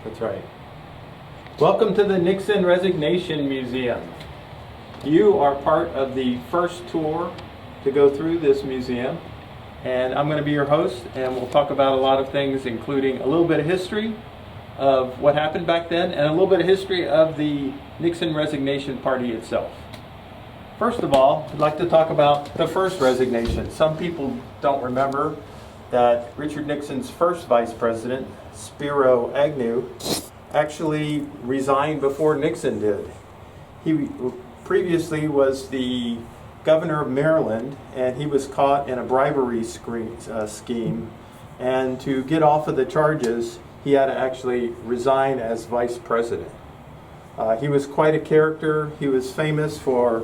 That's right. Welcome to the Nixon Resignation Museum. You are part of the first tour to go through this museum, and I'm going to be your host, and we'll talk about a lot of things, including a little bit of history of what happened back then and a little bit of history of the Nixon Resignation Party itself. First of all, I'd like to talk about the first resignation. Some people don't remember that Richard Nixon's first vice president, Spiro Agnew, actually resigned before Nixon did. He previously was the governor of Maryland, and he was caught in a bribery scheme. And to get off of the charges, he had to actually resign as vice president. He was quite a character. He was famous for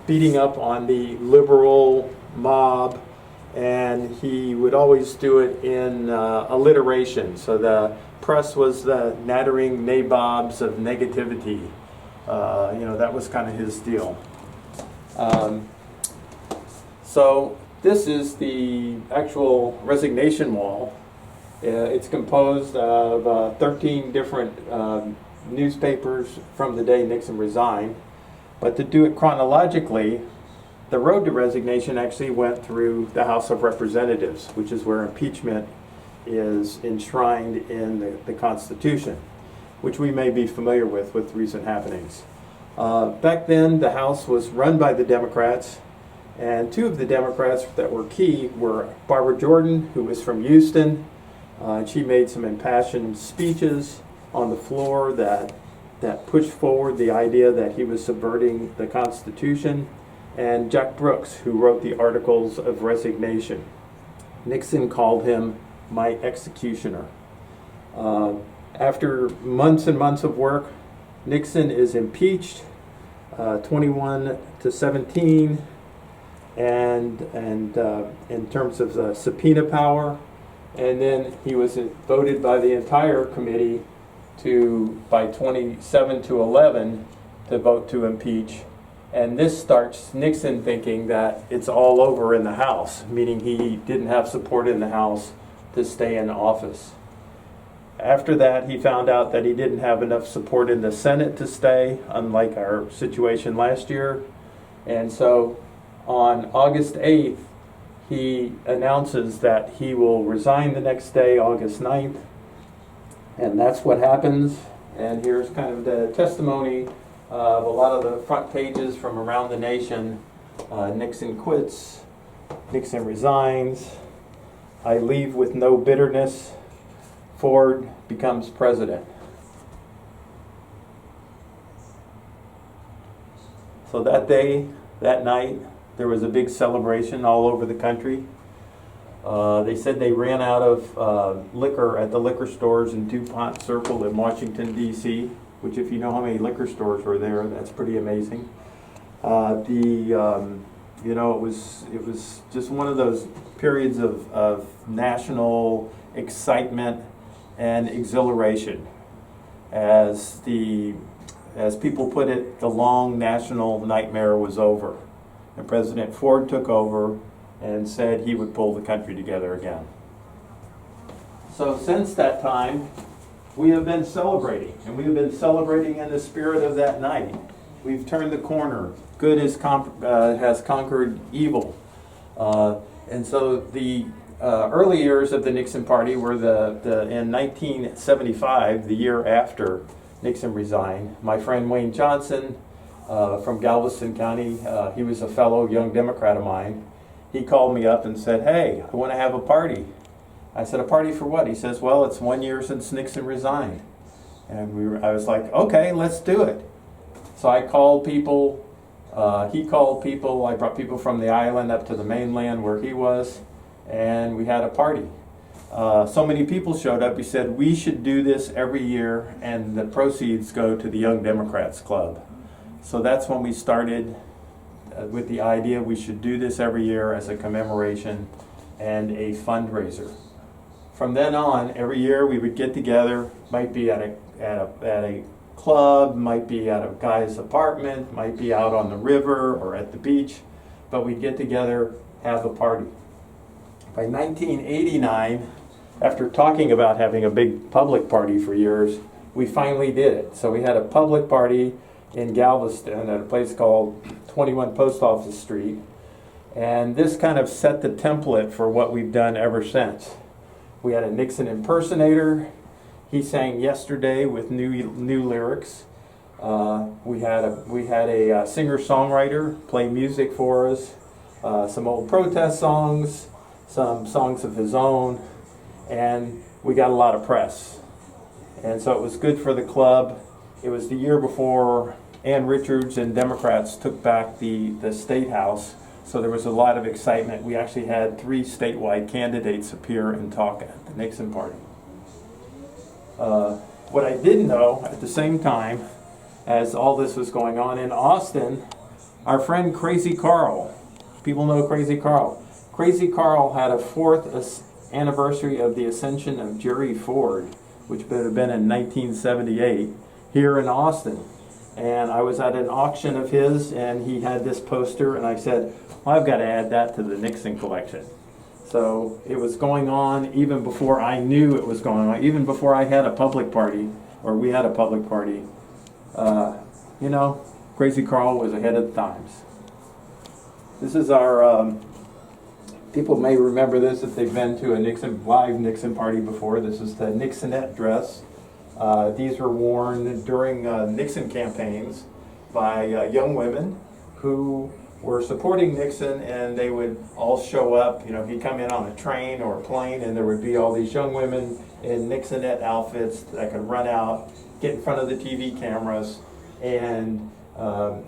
beating up on the liberal mob, and he would always do it in alliteration. So the press was the nattering nabobs of negativity. That was kind of his deal. So this is the actual resignation wall. It's composed of 13 different newspapers from the day Nixon resigned. But to do it chronologically, the road to resignation actually went through the House of Representatives, which is where impeachment is enshrined in the Constitution, which we may be familiar with recent happenings. Back then, the House was run by the Democrats, and two of the Democrats that were key were Barbara Jordan, who was from Houston. She made some impassioned speeches on the floor that pushed forward the idea that he was subverting the Constitution, and Jack Brooks, who wrote the Articles of Resignation. Nixon called him my executioner. After months and months of work, Nixon is impeached, 21-17, and in terms of the subpoena power, and then he was voted by the entire committee by 27-11 to vote to impeach. And this starts Nixon thinking that it's all over in the House, meaning he didn't have support in the House to stay in office. After that, he found out that he didn't have enough support in the Senate to stay, unlike our situation last year. And so on August 8th, he announces that he will resign the next day, August 9th. And that's what happens. And here's kind of the testimony of a lot of the front pages from around the nation. Nixon quits, Nixon resigns, I leave with no bitterness, Ford becomes president. So that day, that night, there was a big celebration all over the country. They said they ran out of liquor at the liquor stores in DuPont Circle in Washington, D.C., which if you know how many liquor stores were there, that's pretty amazing. It was just one of those periods of national excitement and exhilaration. As people put it, the long national nightmare was over. And President Ford took over and said he would pull the country together again. So since that time, we have been celebrating, and we have been celebrating in the spirit of that night. We've turned the corner. Good has conquered evil. And so the early years of the Nixon Party were in 1975, the year after Nixon resigned. My friend Wayne Johnson from Galveston County, he was a fellow young Democrat of mine. He called me up and said, "Hey, I want to have a party." I said, "A party for what?" He says, "Well, it's 1 year since Nixon resigned." And I was like, "Okay, let's do it." So I called people, he called people, I brought people from the island up to the mainland where he was, and we had a party. So many people showed up, he said, "We should do this every year, and the proceeds go to the Young Democrats Club." So that's when we started with the idea we should do this every year as a commemoration and a fundraiser. From then on, every year we would get together, might be at a club, might be at a guy's apartment, might be out on the river or at the beach, but we'd get together, have a party. By 1989, after talking about having a big public party for years, we finally did it. So we had a public party in Galveston at a place called 21 Post Office Street. And this kind of set the template for what we've done ever since. We had a Nixon impersonator. He sang "Yesterday" with new lyrics. We had a singer-songwriter play music for us, some old protest songs, some songs of his own, and we got a lot of press. And so it was good for the club. It was the year before Ann Richards and Democrats took back the State House, so there was a lot of excitement. We actually had 3 statewide candidates appear and talk at the Nixon party. What I didn't know at the same time as all this was going on in Austin, our friend Crazy Carl, people know Crazy Carl. Crazy Carl had a 4th anniversary of the ascension of Jerry Ford, which would have been in 1978, here in Austin. And I was at an auction of his, and he had this poster, and I said, well, I've got to add that to the Nixon collection. So it was going on even before I knew it was going on, even before I had a public party, or we had a public party. Crazy Carl was ahead of the times. This is our, people may remember this if they've been to a live Nixon party before. This is the Nixonette dress. These were worn during Nixon campaigns by young women who were supporting Nixon, and they would all show up. He'd come in on a train or a plane, and there would be all these young women in Nixonette outfits that could run out, get in front of the TV cameras, and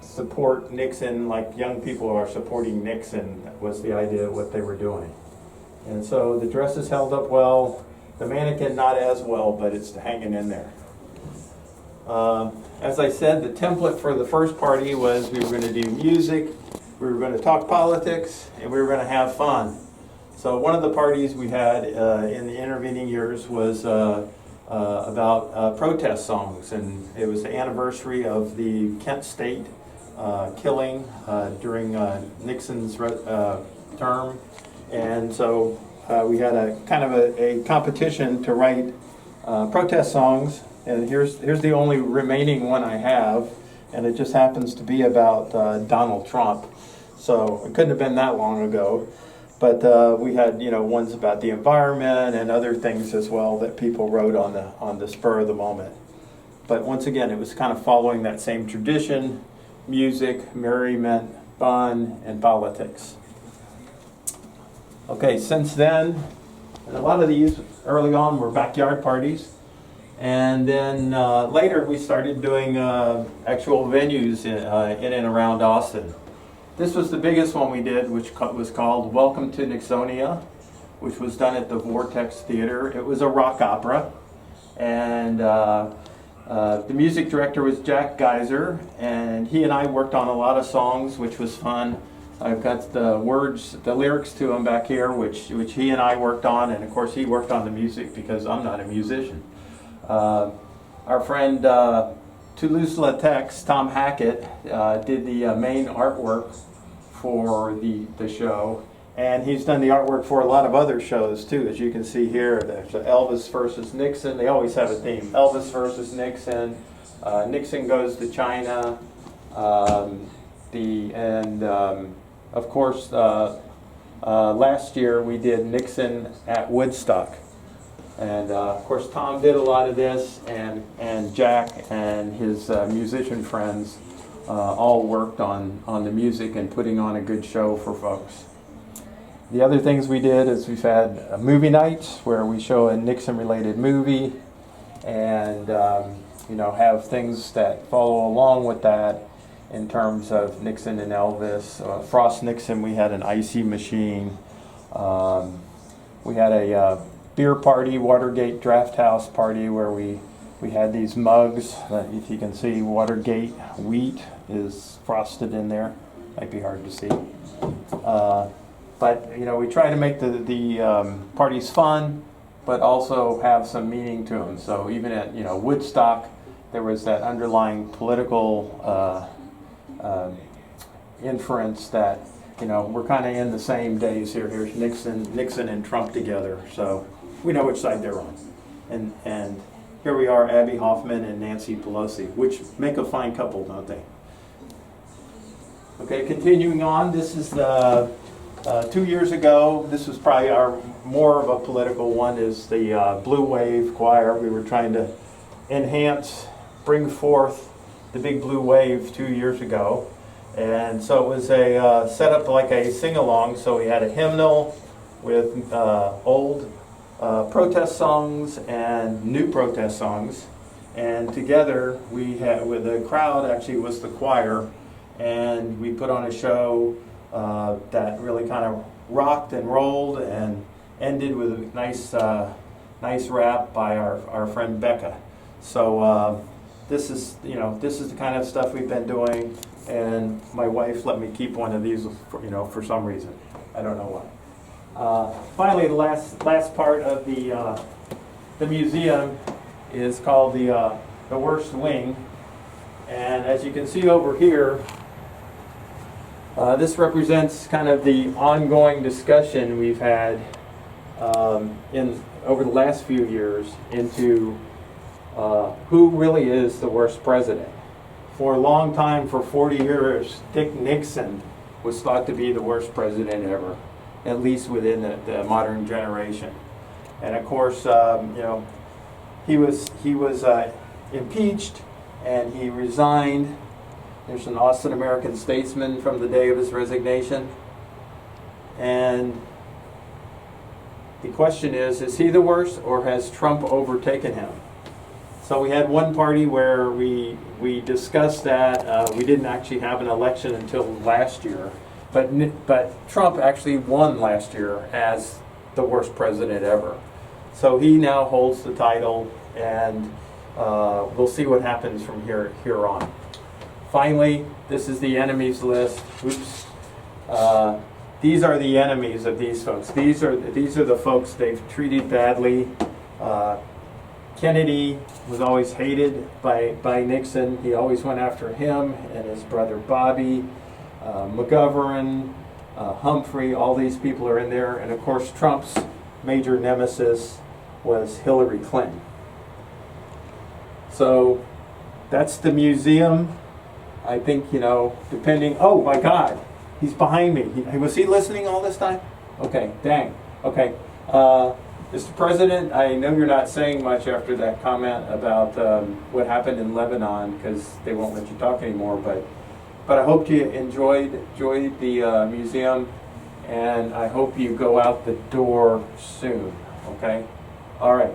support Nixon like young people are supporting Nixon, was the idea of what they were doing. And so the dresses held up well. The mannequin not as well, but it's hanging in there. As I said, the template for the first party was we were going to do music, we were going to talk politics, and we were going to have fun. So one of the parties we had in the intervening years was about protest songs, and it was the anniversary of the Kent State killing during Nixon's term, and so we had a kind of a competition to write protest songs, and here's the only remaining one I have, and it just happens to be about Donald Trump. So it couldn't have been that long ago, but we had ones about the environment and other things as well that people wrote on the spur of the moment. But once again, it was kind of following that same tradition: music, merriment, fun, and politics. Okay, since then, and a lot of these early on were backyard parties, and then later we started doing actual venues in and around Austin. This was the biggest one we did, which was called Welcome to Nixonia, which was done at the Vortex Theater. It was a rock opera, and the music director was Jack Geiser, and he and I worked on a lot of songs, which was fun. I've got the lyrics to them back here, which he and I worked on, and of course he worked on the music because I'm not a musician. Our friend Toulouse-Lautrec, Tom Hackett, did the main artwork for the show, and he's done the artwork for a lot of other shows too. As you can see here, there's Elvis versus Nixon. They always have a theme: Elvis versus Nixon, Nixon Goes to China, of course, last year we did Nixon at Woodstock. And of course, Tom did a lot of this, and Jack and his musician friends all worked on the music and putting on a good show for folks. The other things we did is we've had movie nights where we show a Nixon-related movie, and have things that follow along with that in terms of Nixon and Elvis. Frost Nixon, we had an icy machine. We had a beer party, Watergate Draft House party, where we had these mugs. If you can see, Watergate wheat is frosted in there. Might be hard to see. But we try to make the parties fun, but also have some meaning to them. So even at Woodstock, there was that underlying political inference that we're kind of in the same days here. Here's Nixon and Trump together. So we know which side they're on. And here we are, Abby Hoffman and Nancy Pelosi, which make a fine couple, don't they? Okay, continuing on, this is the 2 years ago. This was probably our more of a political one. Is the Blue Wave Choir. We were trying to enhance, bring forth the big blue wave 2 years ago, and so it was a set up like a sing-along. So we had a hymnal with old protest songs and new protest songs, and together we had, with the crowd actually was the choir, and we put on a show that really kind of rocked and rolled and ended with a nice rap by our friend Becca. So this is the kind of stuff we've been doing, and my wife let me keep one of these for some reason. I don't know why. Finally, the last part of the museum is called the Worst Wing, and as you can see over here, this represents kind of the ongoing discussion we've had over the last few years into who really is the worst president. For a long time, for 40 years, Dick Nixon was thought to be the worst president ever, at least within the modern generation. And of course, he was impeached and he resigned. There's an Austin American statesman from the day of his resignation. And the question is he the worst, or has Trump overtaken him? So we had one party where we discussed that. We didn't actually have an election until last year. But Trump actually won last year as the worst president ever. So he now holds the title, and we'll see what happens from here on. Finally, this is the enemies list. Oops. These are the enemies of these folks. These are the folks they've treated badly. Kennedy was always hated by Nixon. He always went after him and his brother Bobby. McGovern, Humphrey, all these people are in there. And of course, Trump's major nemesis was Hillary Clinton. So that's the museum. I think, depending, oh my God, he's behind me. Was he listening all this time? Okay, dang. Okay. Mr. President, I know you're not saying much after that comment about what happened in Lebanon, because they won't let you talk anymore, but I hope you enjoyed the museum, and I hope you go out the door soon, okay? All right.